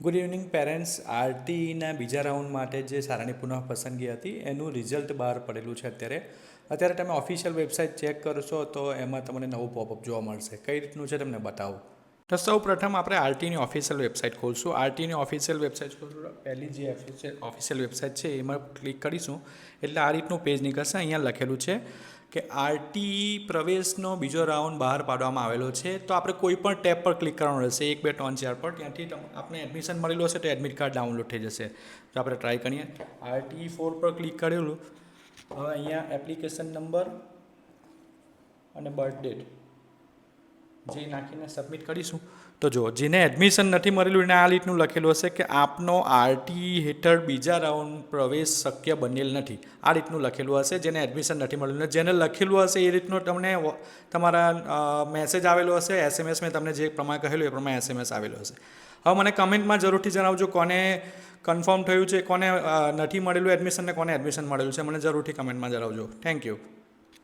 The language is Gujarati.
Good evening parents. આરટીના બીજા રાઉન્ડ માટે જે શાળાની પુનઃ પસંદગી હતી એનું રિઝલ્ટ બહાર પડેલું છે. અત્યારે તમે ઓફિશિયલ વેબસાઇટ ચેક કરશો તો એમાં તમને નવું પોપઅપ જોવા મળશે. કઈ રીતનું છે તમને બતાવું. તો સૌ પ્રથમ આપણે આરટીની ઓફિશિયલ વેબસાઇટ ખોલશું. આરટીની ઓફિશિયલ વેબસાઇટ ખોલશું. પહેલી જે ઓફિશિયલ વેબસાઇટ છે એમાં ક્લિક કરીશું એટલે આ રીતનું પેજ નીકળશે. અહીંયા લખેલું છે કે આરટી પ્રવેશનો બીજો રાઉન્ડ બહાર પાડવામાં આવેલો છે. તો આપણે કોઈ પણ ટેબ પર ક્લિક કરવાનું રહેશે, 1 2 3 4 પર. ત્યાંથી આપણે એડમિશન મળેલું હશે તો એડમિટ કાર્ડ ડાઉનલોડ થઈ જશે. તો આપણે ટ્રાય કરીએ. RT4 પર ક્લિક કરેલું. હવે અહીંયા એપ્લિકેશન નંબર અને બર્થ ડેટ જે નાખીને સબમિટ કરીશું તો જો જેને એડમિશન નથી મળેલું એને આ રીતનું લખેલું હશે કે આપનો આરટી હેઠળ બીજા રાઉન્ડ પ્રવેશ શક્ય બનેલ નથી. આ રીતનું લખેલું હશે જેને એડમિશન નથી મળેલું. જેને લખેલું હશે એ રીતનું તમને તમારા મેસેજ આવેલો હશે. SMS મેં તમને જે પ્રમાણે કહેલું એ પ્રમાણે SMS આવેલો હશે. હવે મને કમેન્ટમાં જરૂરથી જણાવજો કોને કન્ફર્મ થયું છે, કોને નથી મળેલું એડમિશન ને કોને એડમિશન મળેલું છે. મને જરૂરથી કમેન્ટમાં જણાવજો. Thank you.